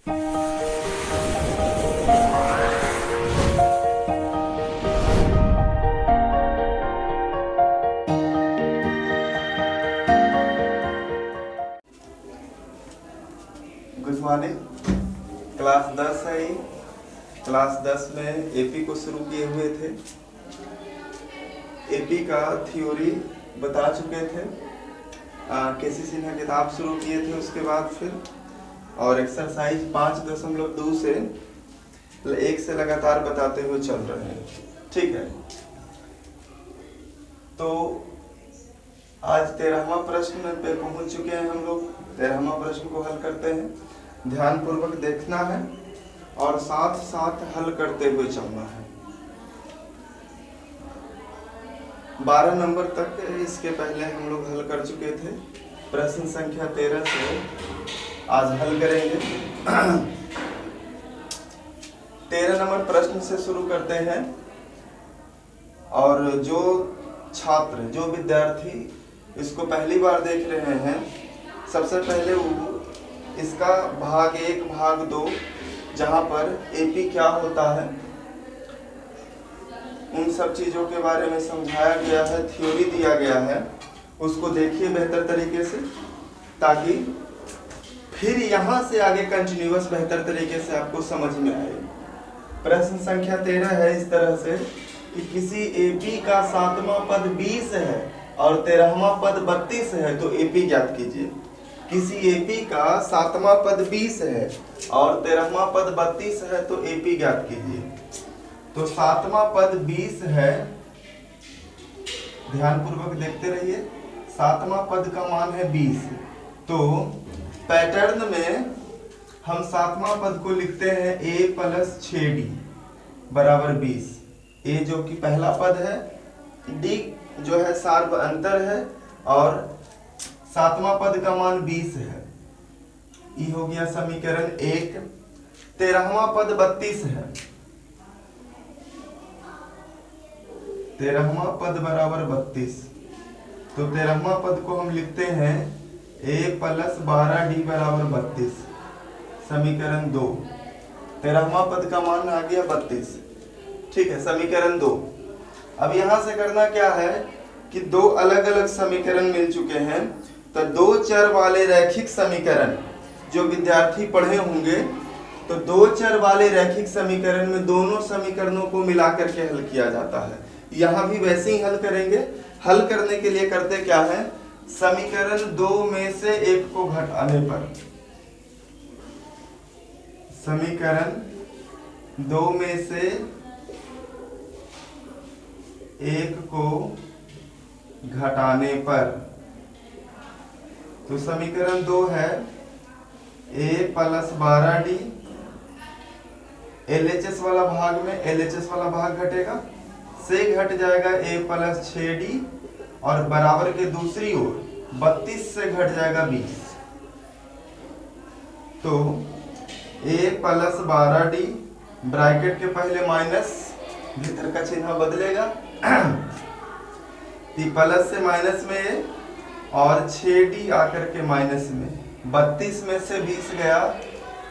Good morning. Class 10 है ये। Class 10 में एपी को शुरू किए हुए थे। एपी का थ्योरी बता चुके थे। केसी सिन्हा किताब शुरू किए थे उसके बाद फिर, और एक्सरसाइज 5.2 से 1 से लगातार बताते हुए चल रहे हैं। ठीक है, तो आज 13वां प्रश्न पे पहुंच चुके हैं हम लोग। 13वां प्रश्न को हल करते हैं। ध्यान पूर्वक देखना है और साथ साथ हल करते हुए चलना है। 12 नंबर तक इसके पहले हम लोग हल कर चुके थे। प्रश्न संख्या 13 से आज हल करेंगे। 13 नंबर प्रश्न से शुरू करते हैं। और जो छात्र, जो विद्यार्थी इसको पहली बार देख रहे हैं, सबसे पहले वो इसका भाग 1 भाग 2 जहाँ पर एपी क्या होता है उन सब चीज़ों के बारे में समझाया गया है, थ्योरी दिया गया है, उसको देखिए बेहतर तरीके से, ताकि फिर यहाँ से आगे कंटिन्यूअस बेहतर तरीके से आपको समझ में आए। प्रश्न संख्या 13 है इस तरह से कि किसी एपी का 7वां पद 20 है और 13वां पद 32 है, तो एपी ज्ञात कीजिए। किसी एपी का 7वां पद 20 है और 13वां पद 32 है, तो एपी ज्ञात कीजिए। तो 7वां पद 20 है, ध्यान पूर्वक देखते रहिए। 7वां पद का मान है 20। तो पैटर्न में हम 7वां पद को लिखते हैं a + 6d बराबर 20। a जो कि पहला पद है, d जो है सार्व अंतर है, और 7वां पद का मान 20 है। ये हो गया समीकरण 1। 13वां पद 32 है। 13वां पद बराबर 32। तो 13वां पद को हम लिखते हैं a + 12d बराबर 32, समीकरण 2। 13वां पद का मान आ गया 32। ठीक है, समीकरण 2। अब यहां से करना क्या है कि दो अलग अलग समीकरण मिल चुके हैं। तो 2 चर वाले रैखिक समीकरण जो विद्यार्थी पढ़े होंगे, तो 2 चर वाले रैखिक समीकरण में दोनों समीकरणों को मिलाकर के हल किया जाता है। यहाँ भी वैसे ही हल करेंगे। हल करने के लिए करते क्या है, समीकरण 2 में से 1 को घटाने पर, समीकरण 2 में से 1 को घटाने पर, तो समीकरण 2 है a + 12d। LHS वाला भाग में LHS वाला भाग घटेगा, से घट जाएगा a + 6d, और बराबर के दूसरी ओर 32 से घट जाएगा 20। तो a + 12d, ब्रैकेट के पहले माइनस, भीतर का चिन्ह बदलेगा, प्लस से माइनस में a, और 6d आकर के माइनस में। 32 में से 20 गया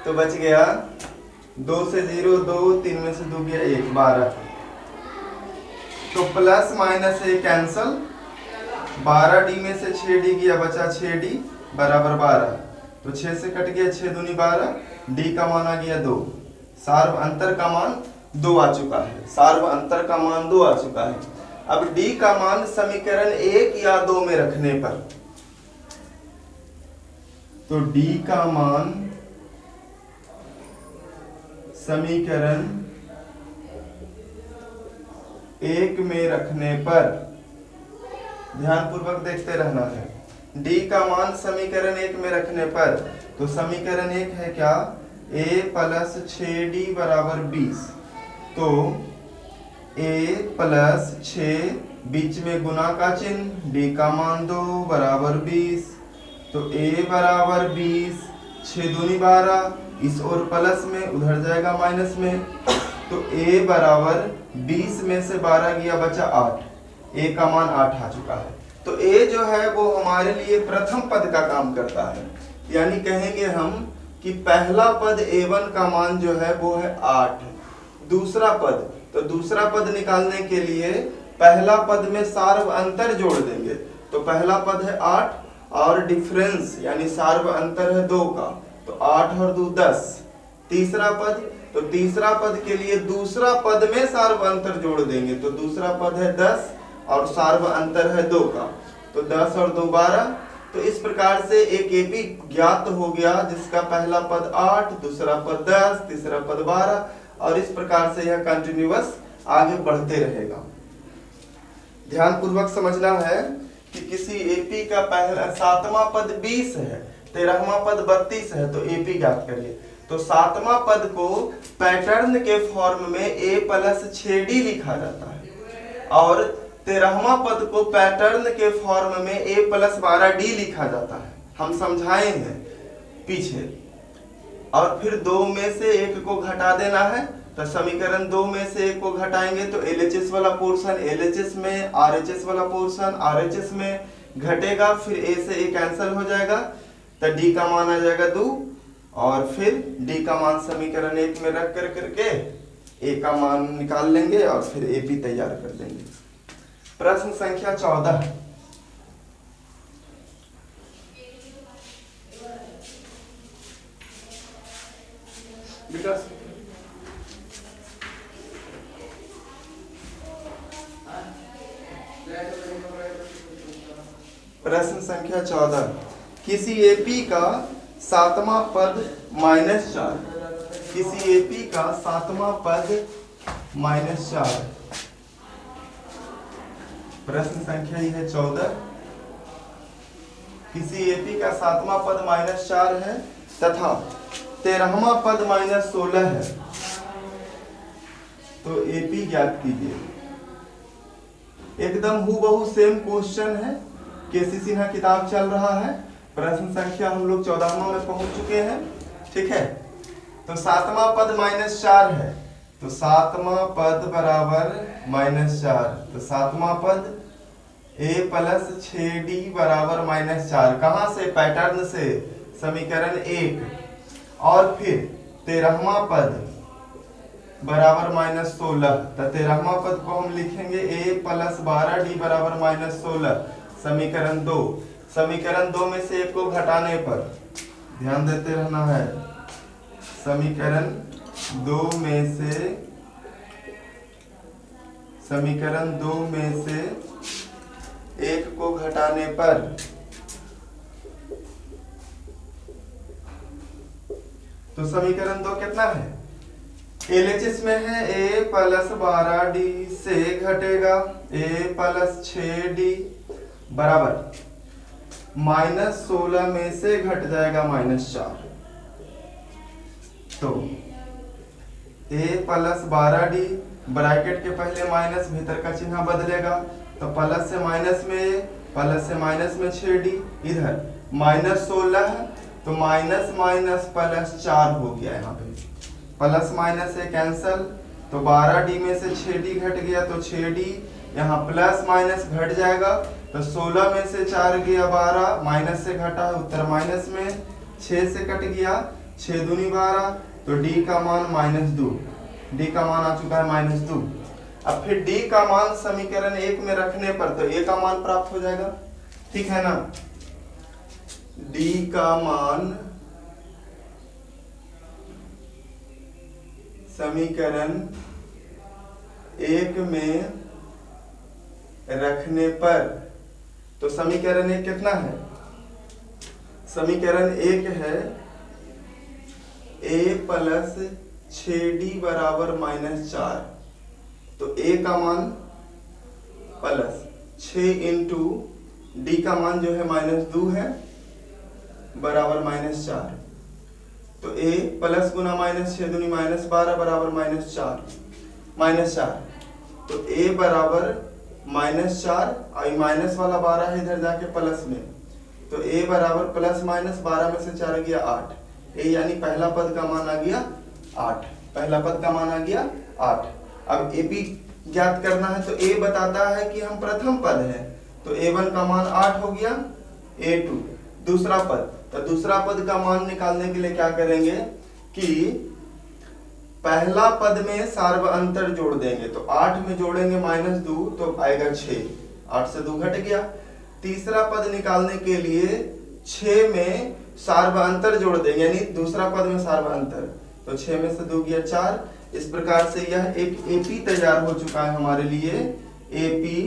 तो बच गया 2 से 0 2, 3 में से 2 गया 1, 12। तो प्लस माइनस ए कैंसल, 12d में से 6d गया, बचा 6d बराबर 12। तो 6 से कट गया 6 दूनी 12, d का मान आ गया 2। सार्व अंतर का मान 2 आ चुका है। सार्व अंतर का मान 2 आ चुका है। अब d का मान समीकरण 1 या 2 में रखने पर, तो d का मान समीकरण 1 में रखने पर, ध्यान पूर्वक देखते रहना है। d का मान समीकरण 1 में रखने पर, तो समीकरण 1 है क्या, a + 6d बराबर 20। तो a + 6, बीच में गुना का चिन्ह, d का मान 2 बराबर 20। तो a बराबर 20, 6 दूनी 12, इस ओर प्लस में, उधर जाएगा माइनस में। तो a बराबर 20 में से 12 गया, बचा 8। a का मान 8 आ चुका है। तो a जो है वो हमारे लिए प्रथम पद का काम करता है। यानी कहेंगे हम कि पहला पद a1 का मान जो है वो है 8, दूसरा पद, तो दूसरा पद निकालने के लिए पहला पद में सार्व अंतर जोड़ देंगे, तो पहला पद है 8 और डिफरेंस यानी सार्व अंतर है 2 का, तो 8 और 2 10। तीसरा पद, तो तीसरा पद के लिए दूसरा पद में सार्व अंतर जोड़ देंगे, तो दूसरा पद है 10 और सार्व अंतर है 2 का, तो 10 और 2 12। तो इस प्रकार से एक एपी ज्ञात हो गया जिसका पहला पद 8, दूसरा पद 10, तीसरा पद 12, और इस प्रकार से यह कंटिन्यूअस आगे बढ़ते रहेगा। ध्यान पूर्वक समझना है कि किसी एपी का पहला 7वां पद 20 है, 13वां पद 32 है, तो एपी ज्ञात करिए। तो 7वां पद को पैटर्न के फॉर्म में a + 6d लिखा जाता है और 13वां पद को पैटर्न के फॉर्म में a + 12d लिखा जाता है। हम समझाए हैं पीछे। और फिर 2 में से 1 को घटा देना है, तो समीकरण 2 में से 1 को घटाएंगे तो LHS वाला पोर्शन LHS में, RHS वाला पोर्शन RHS में घटेगा, फिर a से a कैंसिल हो जाएगा, तो d का मान आ जाएगा 2 और फिर d का मान समीकरण 1 में रख कर करके a का मान निकाल लेंगे और फिर AP तैयार कर देंगे। प्रश्न संख्या 14। प्रश्न संख्या 14, किसी एपी का 7वां पद -4, किसी एपी का 7वां पद -4, प्रश्न संख्या यह है 14, किसी एपी का 7वां पद -4 है तथा 13वां पद -16 है, तो एपी ज्ञात कीजिए। एकदम हूबहू सेम क्वेश्चन है, केसी सिन्हा किताब चल रहा है। प्रश्न संख्या हम लोग 14वां में पहुंच चुके हैं, ठीक है। तो 7वां पद -4 है, तो 7वां पद बराबर -4, तो 7वां पद a + 6d बराबर -4, कहां से? पैटर्न से, समीकरण 1। और फिर 13वां पद बराबर -16, तो 13वां पद को हम लिखेंगे a + 12d बराबर -16, समीकरण 2। समीकरण 2 में से 1 को घटाने पर, ध्यान देते रहना है, समीकरण 2 में से, समीकरण 2 में से 1 को घटाने पर तो समीकरण 2 कितना है? LHS में है a + 12d से घटेगा a + 6d बराबर -16 में से घट जाएगा -4, तो a + 12d, ब्रैकेट के पहले माइनस, भीतर का चिन्ह बदलेगा, तो प्लस से माइनस में, प्लस से माइनस में 6d, इधर -16 है तो माइनस माइनस +4 हो गया, यहाँ पे प्लस माइनस से कैंसल, तो 12d में से 6d घट गया, तो 6d यहाँ प्लस माइनस घट जाएगा, तो 16 में से 4 गया 12, माइनस से घटा है उत्तर माइनस में, 6 से कट गया, 6 दूनी 12, तो d का मान -2, d का मान आ चुका है -2। अब फिर d का मान समीकरण 1 में रखने पर तो a का मान प्राप्त हो जाएगा, ठीक है ना। d का मान समीकरण 1 में रखने पर, तो समीकरण 1 कितना है? समीकरण 1 है a + 6d बराबर -4, तो a का मान प्लस 6 इंटू d का मान जो है -2 है बराबर -4, तो a प्लस गुना -6 दूनी -12 बराबर -4, तो a बराबर -4 और माइनस वाला 12 है इधर जाके प्लस में, तो a बराबर ±12 में से 4 गया 8, a यानी पहला पद का मान आ गया 8, पहला पद का मान आ गया 8। अब ab ज्ञात करना है, तो a बताता है कि हम प्रथम पद है, तो a1 का मान 8 हो गया, a2 दूसरा पद, तो दूसरा पद का मान निकालने के लिए क्या करेंगे कि पहला पद में सार्वअंतर जोड़ देंगे। तो 8 में जोड़ेंगे -2 तो आएगा 6, 8 से 2 घट गया। तीसरा पद निकालने के लिए 6 में सार्वअंतर जोड़ देंगे, यानी दूसरा पद में सार्वअंतर, तो 6 में से 2 गया 4। इस प्रकार से यह एक एपी तैयार हो चुका है हमारे लिए, एपी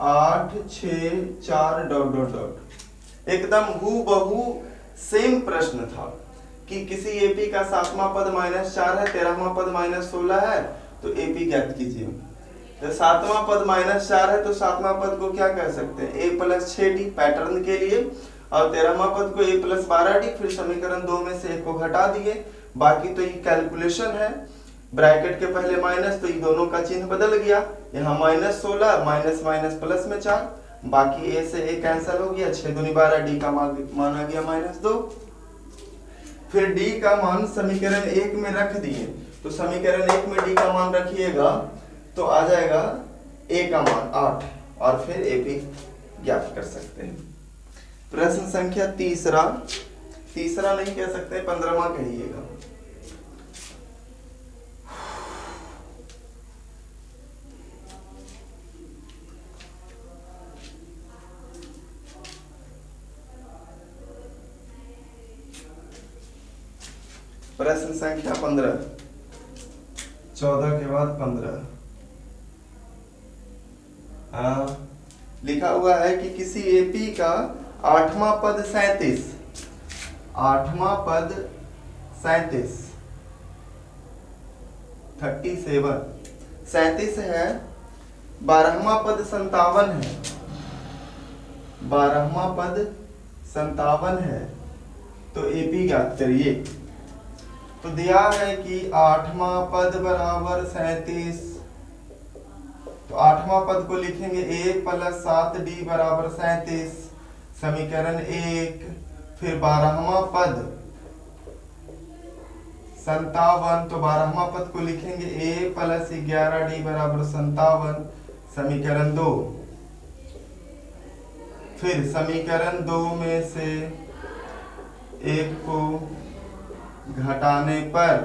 8 6 4 ... एकदम हूबहू सेम प्रश्न था कि किसी एपी का 7वां पद -4 है, 13वां पद -16 है, तो एपी ज्ञात कीजिए। तो 7वां पद -4 है तो 7वां पद को क्या कह सकते हैं, a + 6d पैटर्न के लिए, और 13वां पद को a + 12d, फिर समीकरण 2 में से एक को घटा दिए। बाकी तो ये कैलकुलेशन है, ब्रैकेट के पहले माइनस, तो ये दोनों का चिन्ह बदल गया, यहाँ -16 माइनस माइनस प्लस में 4, बाकी a से a कैंसिल हो गया, 6 दूनी 12, d का मान आ गया -2। फिर d का मान समीकरण 1 में रख दिए, तो समीकरण 1 में d का मान रखिएगा तो आ जाएगा a का मान 8, और फिर AP ज्ञात कर सकते हैं। प्रश्न संख्या तीसरा नहीं कह सकते, 15वां कहिएगा। प्रश्न संख्या 15, 14 के बाद 15। लिखा हुआ है कि किसी एपी का 8वां पद 37, 8वां पद 37 37 है, 12वां पद 57 है, 12वां पद 57 है, तो एपी ज्ञात करिए। तो दिया है कि 8वां पद बराबर 37, तो 8वां पद को लिखेंगे a + 7d बराबर 37, समीकरण 1। फिर 12वां पद 57, तो 12वां पद को लिखेंगे a + 11d बराबर 57, समीकरण 2। फिर समीकरण 2 में से एक को घटाने पर,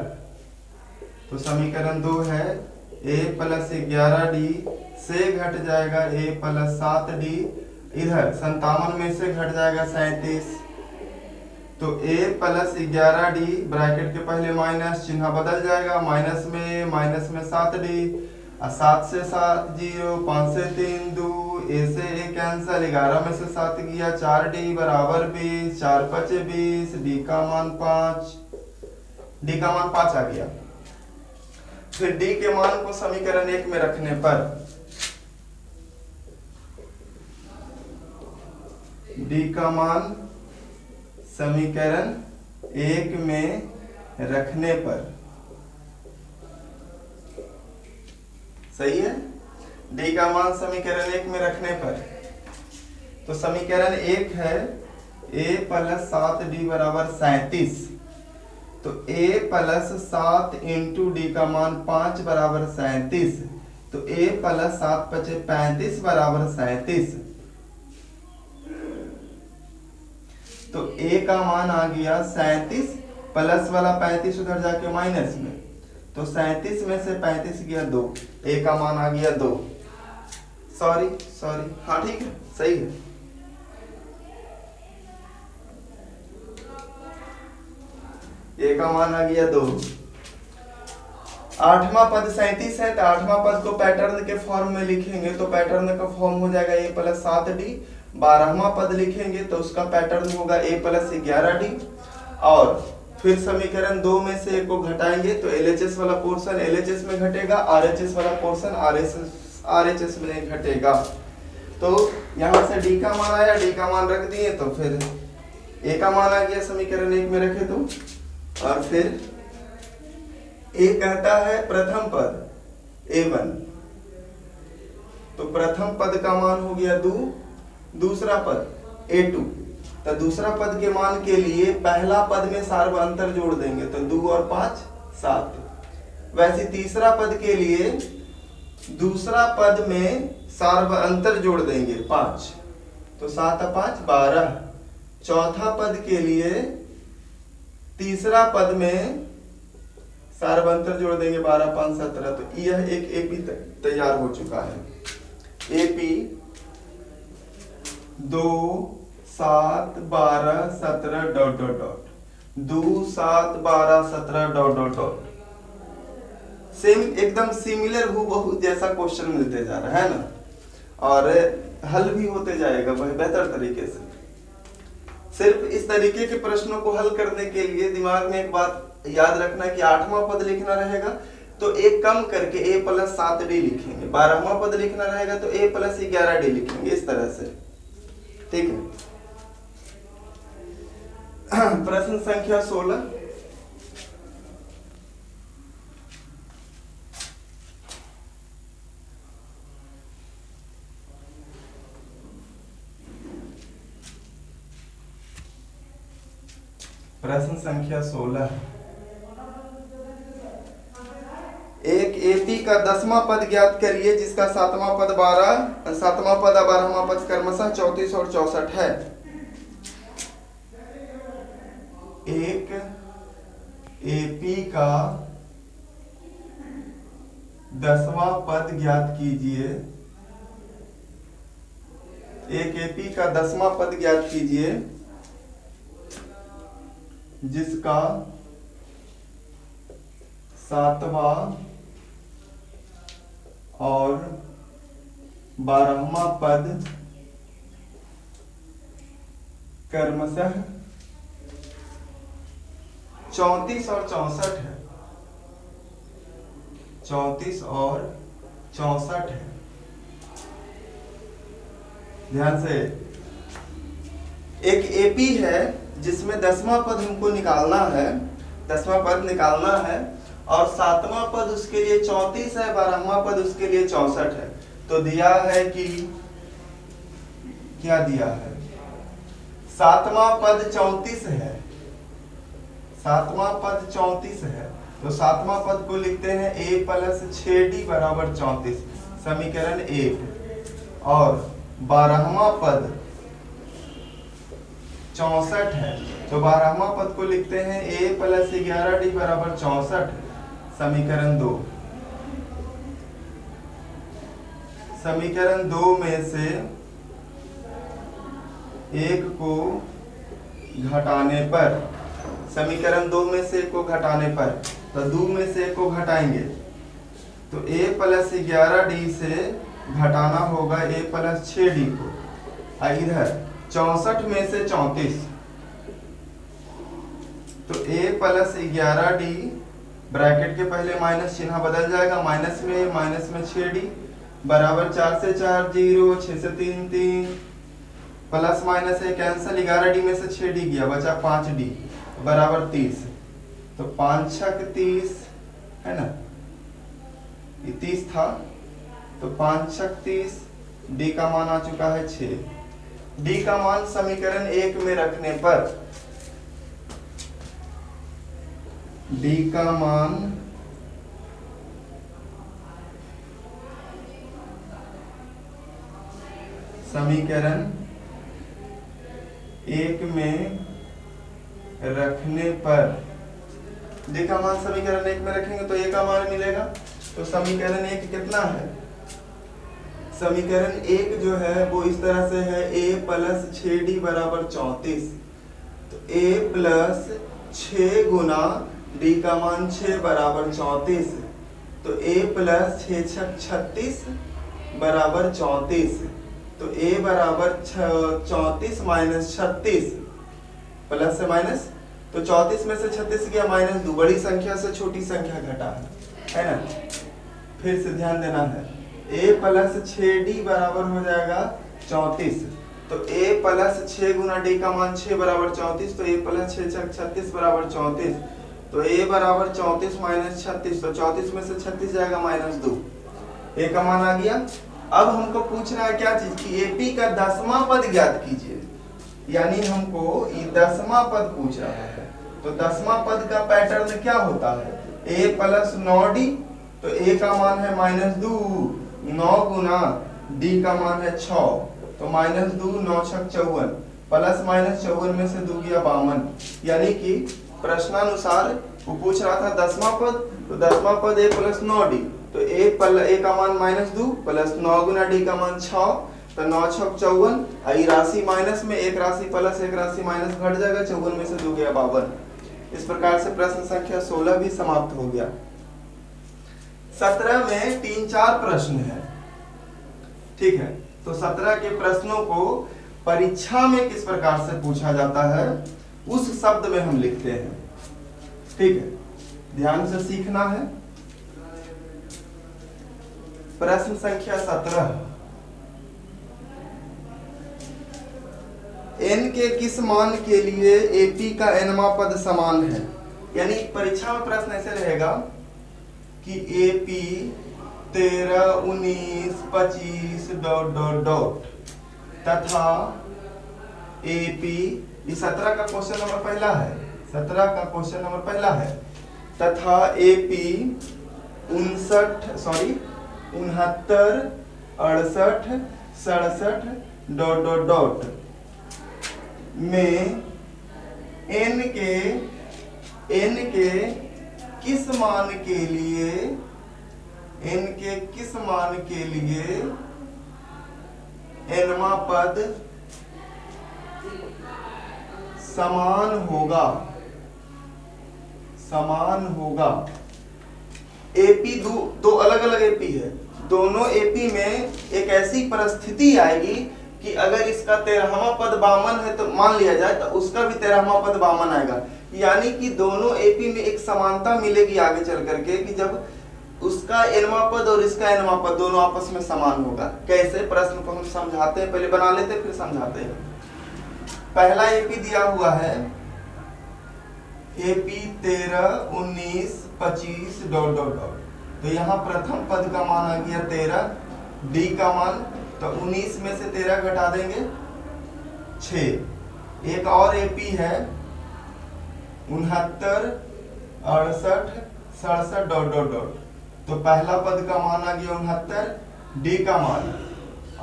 तो समीकरण 2 है a + 11d से घट जाएगा a + 7d, इधर 57 में से घट जाएगा 37, तो a + 11d ब्रैकेट के पहले माइनस, चिन्ह बदल जाएगा, माइनस में 7d, 7 से 7 0, 5 से 3 2, a से a कैंसिल, 11 में से 7 गया, 4d बराबर 20, 4 × 5 = 20, d का मान 5 आ गया। फिर d के मान को समीकरण 1 में रखने पर, d का मान समीकरण 1 में रखने पर, सही है, d का मान समीकरण 1 में रखने पर, तो समीकरण 1 है a + 7d बराबर 37, तो a + 7 × d का मान 5 बराबर 37, तो a + 7 × 5 = 35 बराबर 37, तो a का मान आ गया 37, प्लस वाला 35 उधर जाके माइनस में, तो 37 में से 35 गया 2, a का मान आ गया 2, सॉरी हाँ ठीक है, सही है। a का मान आ गया 2। 8वां पद 37 है, तो 8वां पद को पैटर्न के फॉर्म में लिखेंगे, तो पैटर्न का फॉर्म हो जाएगा a + 7d। 12वां पद लिखेंगे तो उसका पैटर्न होगा a + 11d, और फिर समीकरण 2 में से एक को घटाएंगे, तो LHS वाला पोर्शन LHS में घटेगा, RHS वाला पोर्शन RHS में घटेगा। तो यहाँ से d का मान आया, d का मान रख दिए, तो फिर a का मान आ गया, समीकरण 1 में रखे तो, और फिर a कहता है प्रथम पद a1, तो प्रथम पद का मान हो गया 2, दूसरा पद a2, तो दूसरा पद के मान के लिए पहला पद में सार्वअंतर जोड़ देंगे, तो 2 और 5 7। वैसे तीसरा पद के लिए दूसरा पद में सार्वअंतर जोड़ देंगे 5, तो 7 और 5 12, चौथा पद के लिए तीसरा पद में सार्वंतर जोड़ देंगे 12 5 17, तो यह एक एपी तैयार हो चुका है। AP 2 7 12 17 dot dot dot 2 7 12 17 dot dot dot. Same एकदम सिमिलर हूबहू जैसा क्वेश्चन मिलते जा रहा है ना, और हल भी होते जाएगा वह बेहतर तरीके से। सिर्फ इस तरीके के प्रश्नों को हल करने के लिए दिमाग में एक बात याद रखना कि 8वां पद लिखना रहेगा तो एक कम करके a + 7d लिखेंगे, 12वां पद लिखना रहेगा तो a + 11d लिखेंगे, इस तरह से। ठीक है। प्रश्न संख्या 16। प्रश्न संख्या 16। एक एपी का 10वां पद ज्ञात करिए जिसका 7वां पद 12वां पद क्रमशः 34 और 64 है। एक एपी का 10वां पद ज्ञात कीजिए। एक एपी का 10वां पद ज्ञात कीजिए जिसका 7वां और 12वां पद क्रमशः 34 और 64 है। 34 और 64 है। ध्यान से, एक एपी है जिसमें 10वां पद हमको निकालना है, 10वां पद निकालना है, और 7वां पद उसके लिए 34 है, 12वां पद उसके लिए 64 है। तो दिया है कि क्या दिया है, 7वां पद 34 है, 7वां पद 34 है, तो 7वां पद को लिखते हैं a + 6d = 34, समीकरण 1। और 12वां पद 64 है, तो 12वां पद को लिखते हैं a + 11d = 64, समीकरण 2। समीकरण 2 में से एक को घटाने पर, समीकरण 2 में से एक को घटाने पर, तो 2 में से एक को घटाएंगे तो a + 11d से घटाना होगा a + 6d को। इधर 64 में से 34, तो a + 11d ब्रैकेट के पहले माइनस चिन्ह बदल जाएगा, माइनस में 6d बराबर 4 से 4 0, 6 से 3 3, प्लस माइनस है कैंसिल, 11d में से 6d गया, बचा 5d बराबर 30। तो 5 छक 30 है ना, ये 30 था, तो 5 छक 30, d का मान आ चुका है 6। d का मान समीकरण 1 में रखने पर d का मान समीकरण 1 में रखने पर, d का मान समीकरण 1 में रखेंगे तो a का मान मिलेगा। तो समीकरण 1 कितना है, समीकरण 1 जो है वो इस तरह से है a + 6d = 34, तो a + 6 गुना d का मान 6 = 34, तो a + 6 छक 36 बराबर 34, तो a बराबर 34 - 36, प्लस से माइनस, तो 34 में से 36 गया -2, बड़ी संख्या से छोटी संख्या घटा है ना। फिर से ध्यान देना है, a + 6d बराबर हो जाएगा 34, तो a + 6 गुना d का मान 6 बराबर 34, तो a + 6 छक 36 बराबर 34, तो a बराबर 34 - 36, तो 34 में से 36 जाएगा -2, a का मान आ गया। अब हमको पूछना है क्या चीज की, एपी का 10वां पद ज्ञात कीजिए, यानी हमको ये 10वां पद पूछ रहा है। तो 10वां पद का पैटर्न क्या होता है, a + 9d, तो a का मान है -2, 9 गुना d का मान है 6, तो -2 9 छक 54, प्लस माइनस 54 में से 2 गया 52, यानी कि प्रश्नानुसार वो पूछ रहा था 10वां पद, तो 10वां पद a प्लस 9d, तो a का मान -2 प्लस 9 गुना d का मान 6, तो 9 6 54, आई राशि माइनस में एक राशि प्लस एक राशि माइनस घट जाएगा, 54 में से 2 गया 52। इस प्रकार से प्रश्न संख्या 16 भी समाप्त हो गया। 17 में 3-4 प्रश्न है, ठीक है। तो 17 के प्रश्नों को परीक्षा में किस प्रकार से पूछा जाता है उस शब्द में हम लिखते हैं, ठीक है, ध्यान से सीखना है। प्रश्न संख्या 17, n के किस मान के लिए AP का nवां पद समान है। यानी परीक्षा में प्रश्न ऐसे रहेगा कि AP 13, 19, 25 ... तथा AP, ये 17 का क्वेश्चन नंबर पहला है, 17 का क्वेश्चन नंबर पहला है, तथा AP 69, 68, 67 ... में n के किस मान के लिए nवां पद समान होगा। एपी दो अलग अलग एपी है, दोनों एपी में एक ऐसी परिस्थिति आएगी कि अगर इसका 13वां पद 52 है तो मान लिया जाए तो उसका भी 13वां पद 52 आएगा, यानी कि दोनों एपी में एक समानता मिलेगी आगे चल करके कि जब उसका nवां पद और इसका nवां पद दोनों आपस में समान होगा। कैसे, प्रश्न को हम समझाते हैं, पहले बना लेते हैं फिर समझाते हैं। पहला एपी दिया हुआ है एपी 13, 19, 25 ... तो यहाँ प्रथम पद का मान आ गया 13, डी का मान, तो 19 में से 13 घटा देंगे 6। एक और एपी है 69, 68, 67 ... तो पहला पद का मान आ गया 69, डी का मान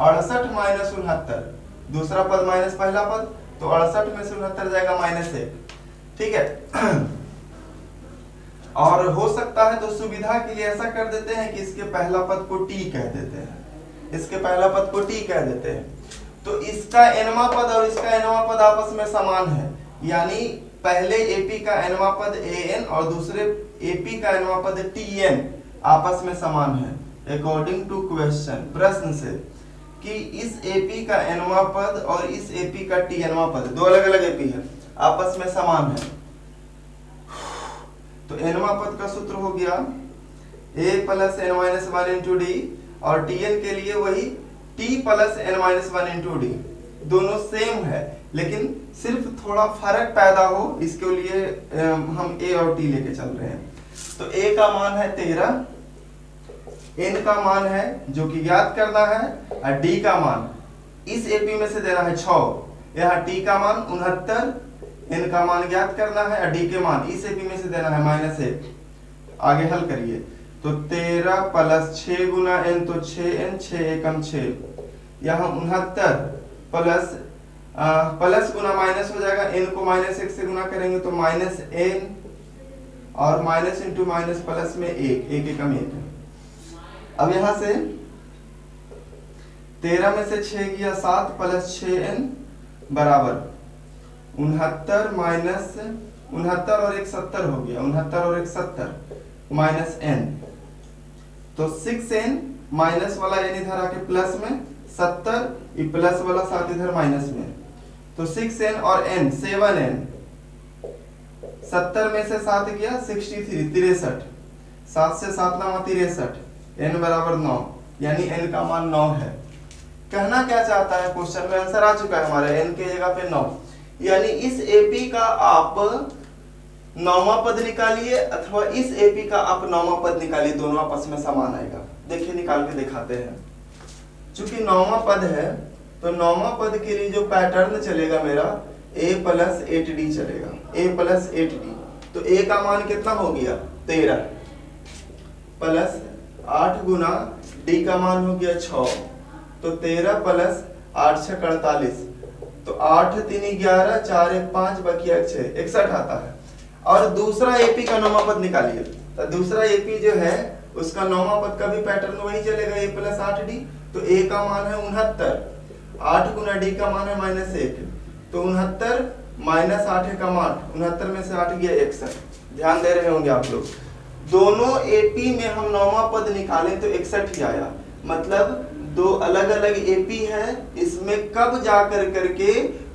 68 माइनस 69, दूसरा पद माइनस पहला पद, तो 68 में से 69 जाएगा -1, ठीक है। और हो सकता है तो सुविधा के लिए ऐसा कर देते हैं कि इसके पहला पद को टी कह देते हैं, इसके पहला पद को टी कह देते हैं। तो इसका nवां पद और इसका nवां पद आपस में समान है, यानी पहले AP का nवां पद an और दूसरे AP का nवां पद tn आपस में समान है। अकॉर्डिंग टू क्वेश्चन, प्रश्न से, कि इस AP का nवां पद और इस AP का tnवां पद, दो अलग अलग AP है, आपस में समान है। तो nवां पद का सूत्र हो गया a plus n-1 into D, और tn के लिए वही t plus n-1 into D, दोनों सेम है लेकिन सिर्फ थोड़ा फर्क पैदा हो इसके लिए हम a और t लेके चल रहे हैं। तो a का मान है 13, n का मान है जो कि ज्ञात करना है, और d का मान इस AP में से देना है 6, यहाँ t का मान 69, n का मान ज्ञात करना है, और d के मान इस AP में से देना है -1। आगे हल करिए, तो 13 प्लस 6 गुना n, तो 6n, 6 एकम 6, यहाँ 69 प्लस गुना माइनस हो जाएगा, n को -1 से गुना करेंगे तो -n, और माइनस इंटू माइनस प्लस में 1, 1 एकम 1। अब यहाँ से 13 में से 6 गया 7 प्लस 6n बराबर 69 माइनस 69 और 1 70 हो गया, 69 और 1 70 माइनस n, तो 6n, माइनस वाला n इधर आके प्लस में, 70 ये प्लस वाला 7 इधर माइनस में, तो 6n और n 7n, 70 में से 7 गया 63, 7 से 7 ना 63, n बराबर 9, यानी n का मान 9 है। कहना क्या चाहता है, क्वेश्चन में आंसर आ चुका है हमारे, n की जगह पे 9, यानी इस AP का आप 9वां पद निकालिए अथवा इस AP का आप 9वां पद निकालिए, दोनों आपस में समान आएगा। देखिए निकाल के दिखाते हैं। चूंकि 9वां पद है तो 9वां पद के लिए जो पैटर्न चलेगा मेरा a प्लस 8d चलेगा, a प्लस 8d, तो a का मान कितना हो गया 13 प्लस 8 गुना d का मान हो गया 6, तो 13 प्लस 8 6 48, तो 8 3 11, 4 1 5, बाकी 6 61 आता है। और दूसरा एपी का नौवां पद निकालिए। तो दूसरा एपी जो है उसका नौवां पद का भी पैटर्न वही चलेगा, a + 8d। तो a का मान है 69, 8 गुना d का मान है -1, तो 69 - 8 का मान 69 में से 8 गया 61। ध्यान दे रहे होंगे आप लोग। दोनों एपी में हम नौवां पद निकालें तो 61 ही आया। मतलब दो अलग अलग एपी है, इसमें कब जाकर करके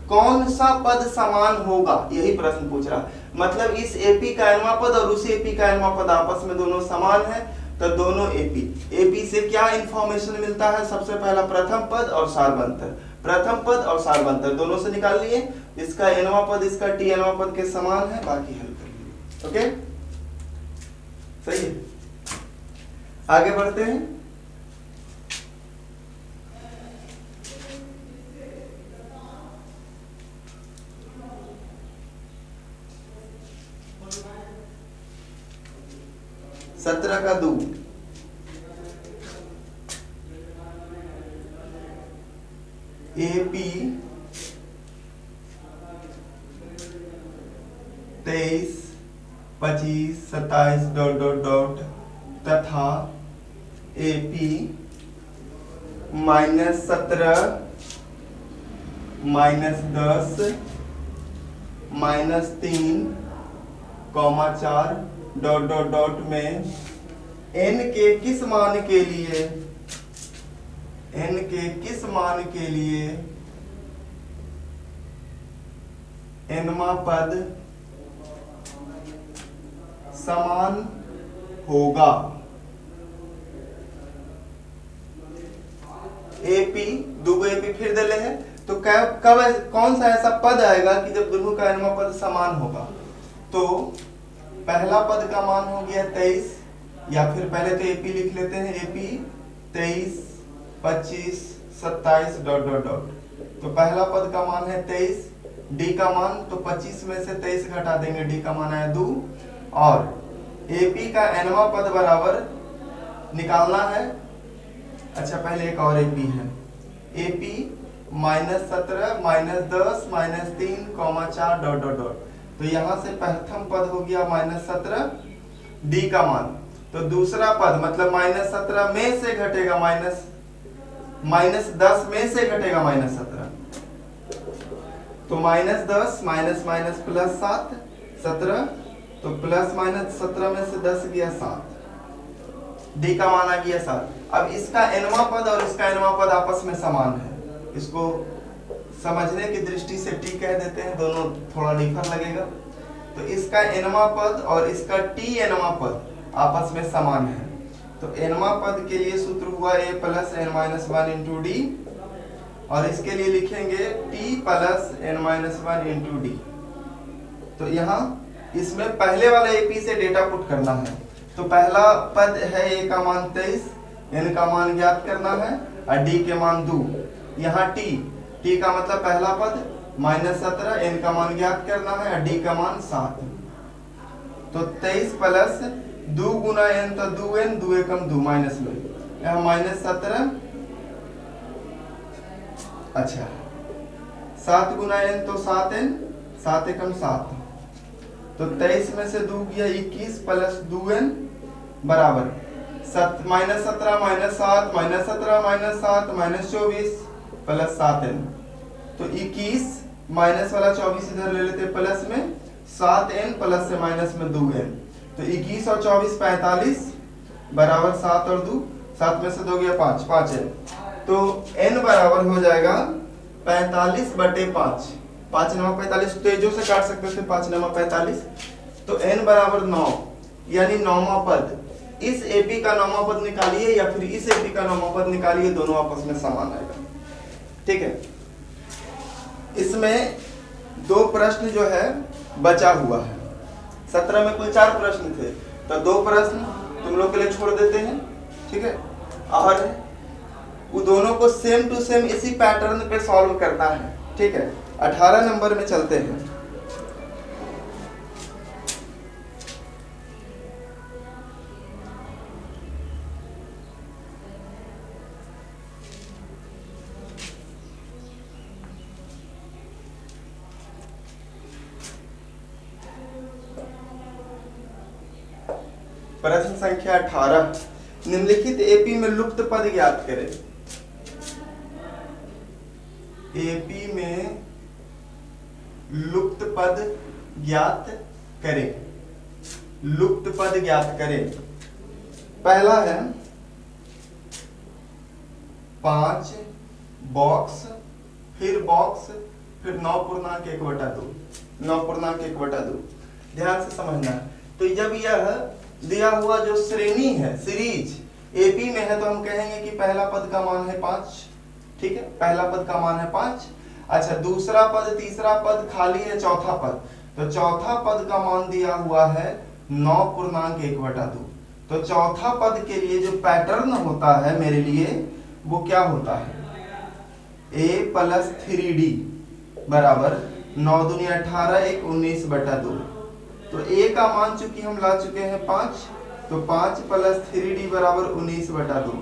कौन सा पद समान होगा, यही प्रश्न पूछ रहा। मतलब इस एपी का nवां पद और उस एपी का nवां पद आपस में दोनों समान है, तो दोनों एपी से क्या इंफॉर्मेशन मिलता है? सबसे पहला प्रथम पद और सार्वंतर, प्रथम पद और सार्वंतर दोनों से निकाल लिए। इसका nवां पद इसका t nवां पद के समान है, बाकी हल कर लिए। ओके, सही है। आगे बढ़ते हैं। सत्रह का 2, एपी 23 25 27 ... तथा एपी -17 -10 -3, 4 ... में n के किस मान के लिए, n के किस मान के लिए nवां पद समान होगा। एपी दूगो एपी फिर दिले है, तो कब कौन सा ऐसा पद आएगा कि जब दोनों का nवां पद समान होगा? तो पहला पद का मान हो गया 23, या फिर पहले तो एपी लिख लेते हैं, एपी 23 25 27 ... तो पहला पद का मान है 23, डी का मान तो 25 में से 23 घटा देंगे, डी का मान आया 2, और एपी का nवां पद बराबर निकालना है। अच्छा, पहले एक और एपी है, एपी -17 -10 -3, 4 ... तो यहां से प्रथम पद हो गया -17, डी का मान, तो दूसरा पद मतलब -17 में से घटेगा -10 में से घटेगा -17, तो -10 - +7 17, तो +-17 में से 10 गया 7, डी का मान आ गया 7। अब इसका nवां पद और इसका nवां पद आपस में समान है, इसको समझने की दृष्टि से टी कह देते हैं, दोनों थोड़ा डिफर लगेगा। तो इसका nवां पद और इसका टी nवां पद आपस में समान है, तो nवां पद के लिए सूत्र हुआ a + n - 1 × d, और इसके लिए लिखेंगे t + n - 1 × d। तो यहाँ इसमें पहले वाला एपी से डेटा पुट करना है। तो पहला पद है a का मान 23, n का मान ज्ञात करना है, और d के मान 2। यहाँ t का मतलब पहला पद -17, n का मान ज्ञात करना है, और d का मान 7। तो 23 + 2 गुना n, तो 2n, 2 एकम 2 -2, यहाँ -17, अच्छा 7 गुना n तो 7n, 7 एकम 7, तो 23 में से 2 गया 21 + 2n बराबर -17 -7 -17 -7 -24 + 7n, तो 21 माइनस वाला 24 इधर ले लेते प्लस में, 7n प्लस से माइनस में 2n, तो 21 और 24 45 बराबर 7 और 2, 7 में से 2 गया 5, 5n, तो n बराबर हो जाएगा 45/5, 5 9 45, तेजों से काट सकते थे 5 9 45, तो n बराबर 9, यानी नौवां पद। इस एपी का नौवां पद निकालिए या फिर इस एपी का नौवां पद निकालिए, दोनों आपस में समान आएगा। ठीक है, इसमें 2 प्रश्न जो है बचा हुआ है। 17 में कुल 4 प्रश्न थे, तो 2 प्रश्न तुम लोग के लिए छोड़ देते हैं। ठीक है, और वो दोनों को सेम टू सेम इसी पैटर्न पे सॉल्व करना है। ठीक है, 18 नंबर में चलते हैं। प्रश्न संख्या 18, निम्नलिखित एपी में लुप्त पद ज्ञात करें। एपी में लुप्त पद ज्ञात करें। लुप्त पद ज्ञात करें। पहला है 5 बॉक्स, फिर बॉक्स, फिर 9.1/2। 9.1/2। ध्यान से समझना। तो जब यह दिया हुआ जो श्रेणी है, सीरीज एपी में है, तो हम कहेंगे कि पहला पद का मान है 5। ठीक है, पहला पद का मान है 5। अच्छा, दूसरा पद, तीसरा पद खाली है, चौथा पद, तो चौथा पद का मान दिया हुआ है 9.1/2। तो चौथा पद के लिए जो पैटर्न होता है मेरे लिए, वो क्या होता है, a + 3d बराबर 9 दूनी 18, 1 19/2। तो a का मान चूंकि हम ला चुके हैं 5, तो 5 + 3d बराबर 19/2।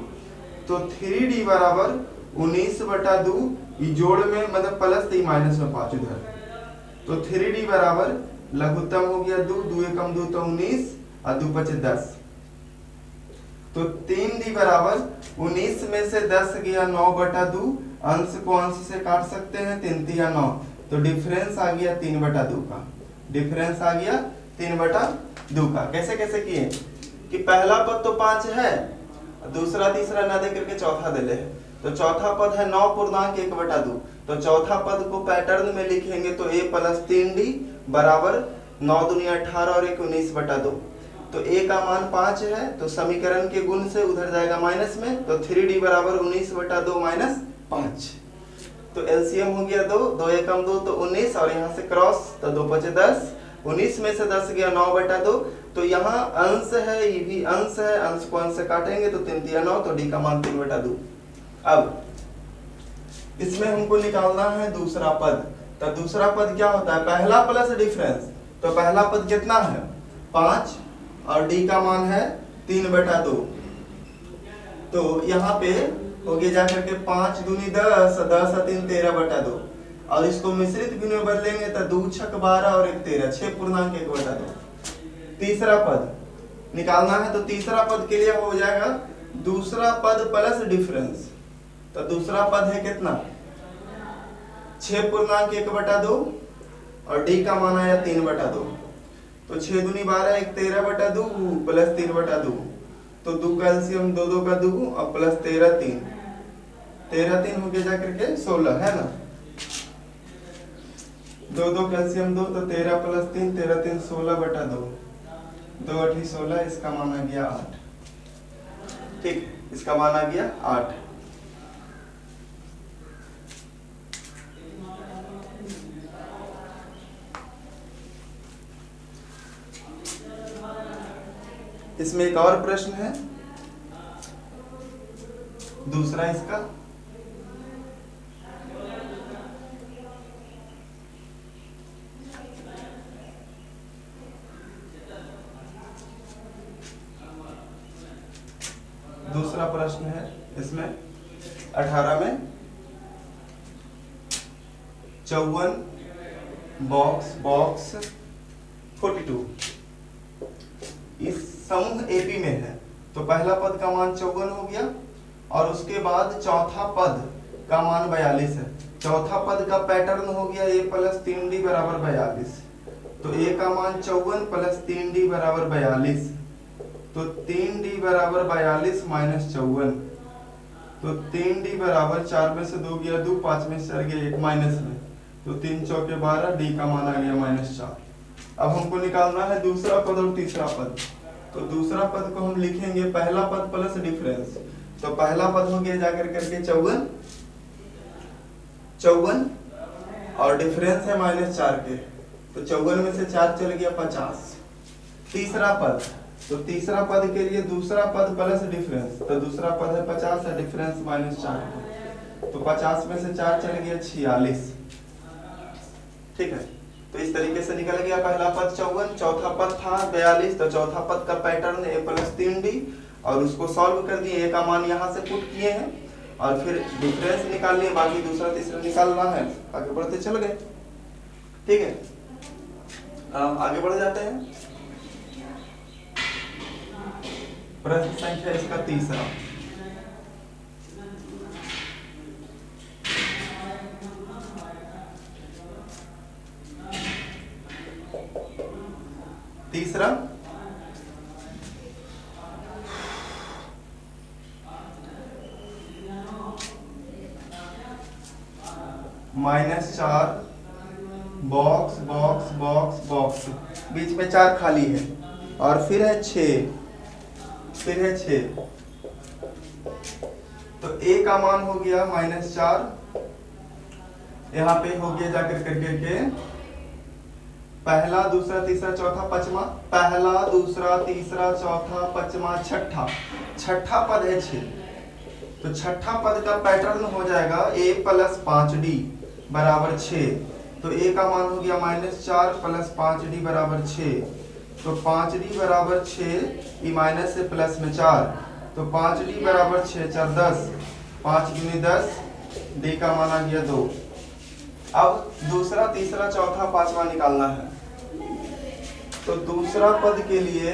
तो 3d बराबर 19/2, ये जोड़ में मतलब प्लस, तो माइनस में 5 उधर। तो 3d बराबर लघुत्तम हो गया 2, 2 एकम 2 तो 19 और 2 × 5 = 10। तो 3d बराबर 19 में से 10 गया 9/2, अंश को अंश से काट सकते हैं, 3 × 9, तो डिफरेंस आ गया 3/2 का। डिफरेंस आ गया 3/2 का। कैसे कैसे किए कि पहला पद तो 5 है, दूसरा तीसरा ना दे करके चौथा दे ले, तो चौथा पद है 9.1/2। तो चौथा पद को पैटर्न में लिखेंगे तो a + 3d बराबर 9 दूनी 18 और 1 19/2। तो a का मान 5 है, तो समीकरण के गुण से उधर जाएगा माइनस में, तो 3d बराबर 19/2 - 5। तो एलसीएम हो गया 2, 2 एकम 2 तो 19, और यहाँ से क्रॉस, तो 2 × 5 = 10। 19 में से 10 गया 9/2। तो यहाँ अंश है, ये भी अंश है, अंश को अंश से काटेंगे तो 3 × 9, तो d का मान 3/2। अब इसमें हमको निकालना है दूसरा पद। तो दूसरा पद क्या होता है, पहला प्लस डिफरेंस। तो पहला पद कितना है 5, और d का मान है 3/2। तो यहाँ पे हो गया जाकर के 5 दूनी 10, 10 और 3 13/2, और इसको मिश्रित भिन्न में बदलेंगे तो 2 × 6 12 और 1 13, 6.1/2। तीसरा पद निकालना है, तो तीसरा पद के लिए हो जाएगा दूसरा पद प्लस डिफरेंस। तो दूसरा पद है कितना 6.1/2, और d का मान आया 3/2। तो 6 दूनी 12, 1 13/2 प्लस 3/2, तो 2 का एलसीएम 2 2 का 2 और प्लस 13 3, 13 3 हो गया जाकर के 16, है ना। 2 2 का एलसीएम 2, तो 13 + 3, 13 3 16/2, 2 8 16, इसका मान आ गया 8। ठीक, इसका मान आ गया 8। इसमें एक और प्रश्न है, दूसरा इसका। दूसरा प्रश्न है इसमें 18 में 54 बॉक्स 42 इस समूह एपी में है। तो पहला पद का मान 54 हो गया, और उसके बाद चौथा पद का मान 42 है। चौथा पद का पैटर्न हो गया a + 3d बराबर 42। तो a का मान 54 + 3d बराबर 42। तो 3d बराबर 42 - 54। तो 3d बराबर 4 में से 2 गया 2, 5 में से 4 गया 1 माइनस में, तो 3 चौके 12, d का मान आ गया -4। अब हमको निकालना है दूसरा पद और तीसरा पद। तो दूसरा पद को हम लिखेंगे पहला पद प्लस डिफरेंस। तो पहला पद हो गया जाकर करके 54 और डिफरेंस है -4 के, तो 54 में से 4 चल गया 50। तीसरा पद, तो तीसरा पद के लिए दूसरा पद प्लस डिफरेंस। तो दूसरा पद है 50 है, डिफरेंस -4 के, तो 50 में से 4 चल गया 46। ठीक है, तो इस तरीके से निकल गया पहला पद 54, चौथा पद था 42। तो चौथा पद का पैटर्न a + 3d, और उसको सॉल्व कर दिए, a का मान यहाँ से पुट किए हैं, और फिर डिफरेंस निकाल लिए, बाकी दूसरा तीसरा निकालना है। आगे बढ़ते चल गए। ठीक है, आगे बढ़ जाते हैं। प्रश्न संख्या इसका तीसरा। तीसरा -4 बॉक्स बॉक्स बॉक्स बॉक्स, बीच में 4 खाली है और फिर है 6, फिर है 6। तो a का मान हो गया -4, यहाँ पे हो गया जाकर करके पहला दूसरा तीसरा चौथा पांचवा, पहला दूसरा तीसरा चौथा पांचवा छठा, छठा पद है 6। तो छठा पद का पैटर्न हो जाएगा a + 5d बराबर 6। तो a का मान हो गया -4 + 5d बराबर 6। तो 5d बराबर 6, ई माइनस से प्लस में 4, तो 5d बराबर 6 4 10, 5 दूनी 10, d का मान आ गया 2। अब दूसरा तीसरा चौथा पांचवा निकालना है। तो दूसरा पद के लिए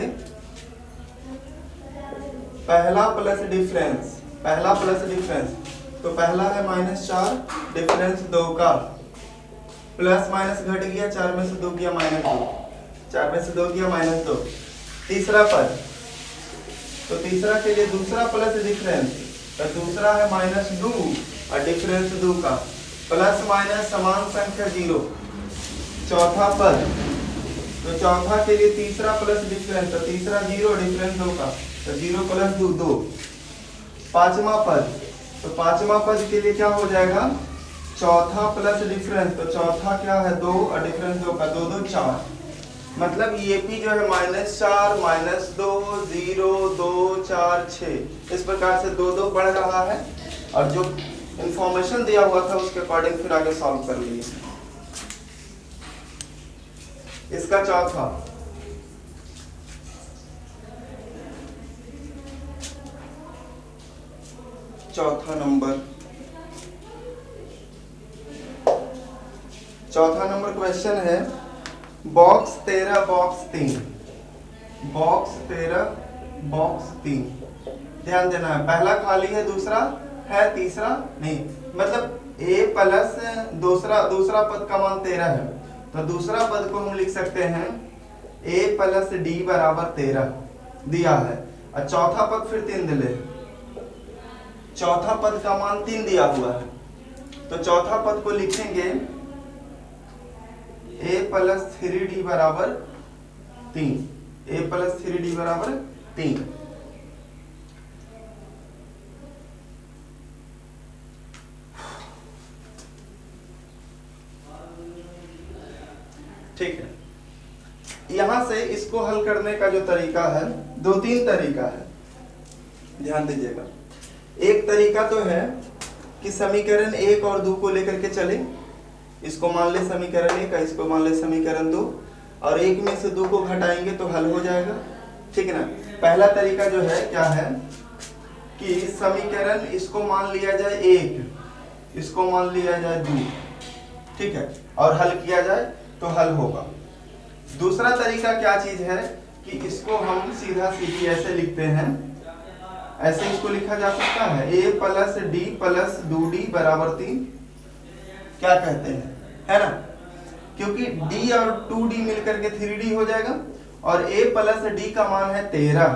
पहला प्लस डिफरेंस, पहला प्लस डिफरेंस, तो पहला है -4, डिफरेंस 2 का, प्लस माइनस घट गया, 4 में से 2 गया -2, 4 में से 2 गया -2। तीसरा पद, तो तीसरा के लिए दूसरा प्लस डिफरेंस, तो दूसरा है -2 और डिफरेंस 2 का, प्लस माइनस समान संख्या 0। चौथा पद, तो चौथा के लिए तीसरा प्लस डिफरेंस, तो तीसरा 0 डिफरेंस 2 का, तो 0 + 2 2। पांचवा पद, तो पांचवा पद के लिए क्या हो जाएगा, चौथा प्लस डिफरेंस, तो चौथा क्या है 2 और डिफरेंस 2 का, 2 2 4। मतलब ये जो है -4 -2 0 2 4 6, इस प्रकार से 2 2 बढ़ रहा है और जो इंफॉर्मेशन दिया हुआ था उसके अकॉर्डिंग फिर आगे सॉल्व कर लिए। इसका चौथा, चौथा नंबर क्वेश्चन है बॉक्स 13 बॉक्स 3, बॉक्स 13 बॉक्स 3। ध्यान देना है, पहला खाली है, दूसरा है, तीसरा नहीं, मतलब a प्लस दूसरा पद का मान 13 है, तो दूसरा पद को हम लिख सकते हैं a + d बराबर 13 दिया है, और चौथा पद फिर 3 दिले, चौथा पद का मान 3 दिया हुआ है, तो चौथा पद को लिखेंगे a + 3d बराबर 3, a + 3d बराबर 3। ठीक है, यहां से इसको हल करने का जो तरीका है, 2-3 तरीका है, ध्यान दीजिएगा। एक तरीका तो है कि समीकरण 1 और 2 को लेकर के चले, इसको मान ले समीकरण 1, इसको मान ले समीकरण 2, और 1 में से 2 को घटाएंगे तो हल हो जाएगा, ठीक है ना। पहला तरीका जो है क्या है कि समीकरण इसको मान लिया जाए 1, इसको मान लिया जाए 2, ठीक है, और हल किया जाए तो हल होगा। दूसरा तरीका क्या चीज है कि इसको हम सीधा सीधी ऐसे लिखते हैं, ऐसे इसको लिखा जा सकता है a + d + 2d बराबर 3, क्या कहते हैं, है ना, क्योंकि d और 2d मिलकर के 3d हो जाएगा, और a + d का मान है 13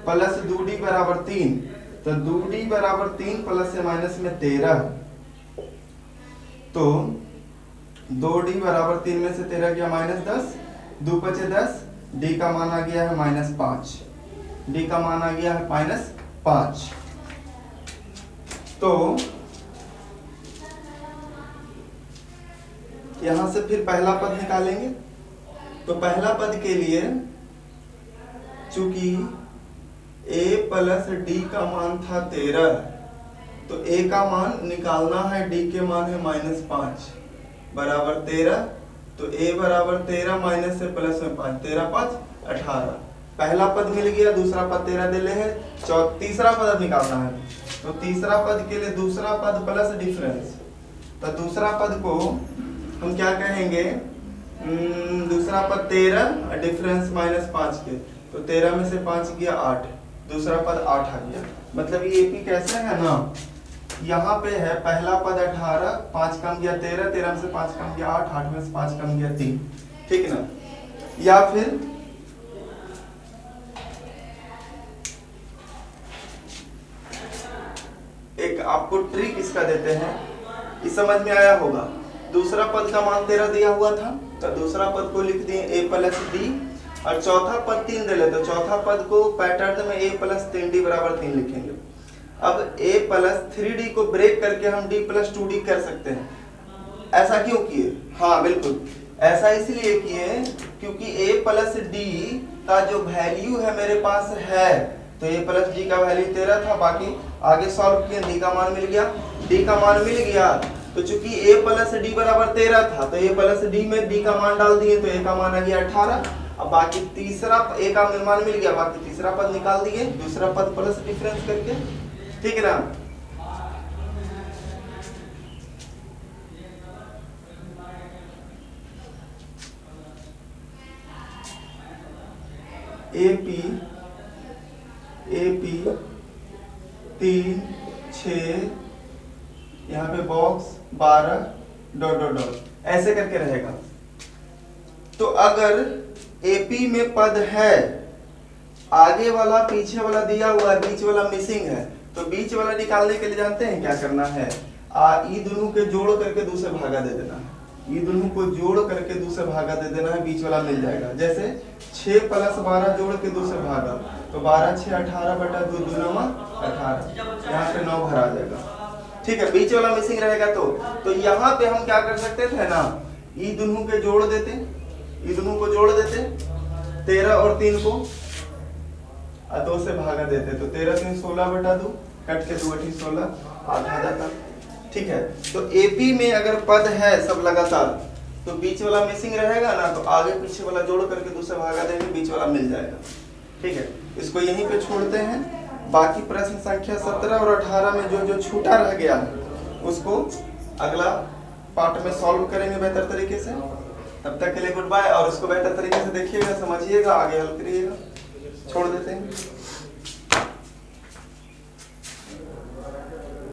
प्लस 2d बराबर 3, तो 2d बराबर 3 प्लस से माइनस में 13, तो 2d बराबर 3 में से 13 गया -10, 2 × 10, d का मान आ गया है -5, d का मान आ गया है -5। तो यहां से फिर पहला पद निकालेंगे, तो पहला पद के लिए चूंकि a + d का मान था 13, तो a का मान निकालना है, d के मान है -5 बराबर 13, तो a बराबर 13 माइनस से प्लस में 5, 13 5 18। पहला पद मिल गया, दूसरा पद 13 दिले है, तीसरा पद निकालना है, तो तीसरा पद के लिए दूसरा पद प्लस डिफरेंस, तो दूसरा पद को हम क्या कहेंगे, दूसरा पद 13 डिफरेंस -5 के, तो 13 में से 5 गया 8, दूसरा पद 8 आ गया। मतलब ये AP कैसे है ना, यहाँ पे है पहला पद 18, 5 कम गया 13, 13 में से 5 कम गया 8, 8 में से 5 कम गया 3, ठीक है ना। या फिर एक आपको ट्रिक इसका देते हैं, ये समझ में आया होगा। दूसरा पद का मान 13 दिया हुआ था, तो दूसरा पद को लिख दिए a प्लस डी, और चौथा पद 3 दे लेते, तो चौथा पद को पैटर्न में a प्लस 3d बराबर 3 लिखेंगे। अब a प्लस 3d को ब्रेक करके हम d प्लस 2d कर सकते हैं। ऐसा क्यों किए? हाँ बिल्कुल, ऐसा इसलिए किए क्योंकि a प्लस डी का जो वैल्यू है मेरे पास है, तो a प्लस डी का वैल्यू 13 था, बाकी आगे सॉल्व किए d का मान मिल गया, d का मान मिल गया, तो चूंकि a प्लस डी बराबर 13 था, तो a प्लस डी में d का मान डाल दिए, तो a का मान आ गया 18। अब बाकी तीसरा a का मान मिल गया, बाकी तीसरा पद निकाल दिए, दूसरा पद प्लस डिफरेंस करके, ठीक है ना। AP 3 6 यहाँ पे बॉक्स 12 डॉट डॉट डॉट ऐसे करके रहेगा। तो अगर AP में पद है, आगे वाला पीछे वाला दिया हुआ है, बीच वाला मिसिंग है, तो बीच वाला निकालने के लिए जानते हैं क्या करना है, ई दोनों के जोड़ करके दूसरे भागा दे देना है, ये दोनों को जोड़ करके दूसरे भागा दे देना है, बीच वाला मिल जाएगा। जैसे 6 प्लस 12 जोड़ के दूसरे भागा, तो 12 6 18 बटा 2 2 9 18, यहाँ पे 9 भर आ जाएगा, ठीक है। बीच वाला मिसिंग रहेगा, तो यहाँ पे हम क्या कर सकते थे ना, ये दोनों के जोड़ देते, ये दोनों को जोड़ देते, 13 और 3 को 2 से भागा देते, तो 13 3 16 बटा 2, कट के 2 8 16 आधा जाता, ठीक है। तो AP में अगर पद है सब लगातार, तो बीच वाला मिसिंग रहेगा ना, तो आगे पीछे वाला जोड़ करके दूसरे भागा देंगे, बीच वाला मिल जाएगा, ठीक है। इसको यहीं पे छोड़ते हैं। बाकी प्रश्न संख्या 17 और 18 में जो जो छूटा रह गया है उसको अगला पार्ट में सॉल्व करेंगे बेहतर तरीके से। तब तक के लिए गुड बाय, और उसको बेहतर तरीके से देखिएगा, समझिएगा, आगे हल करिएगा। छोड़ देते हैं।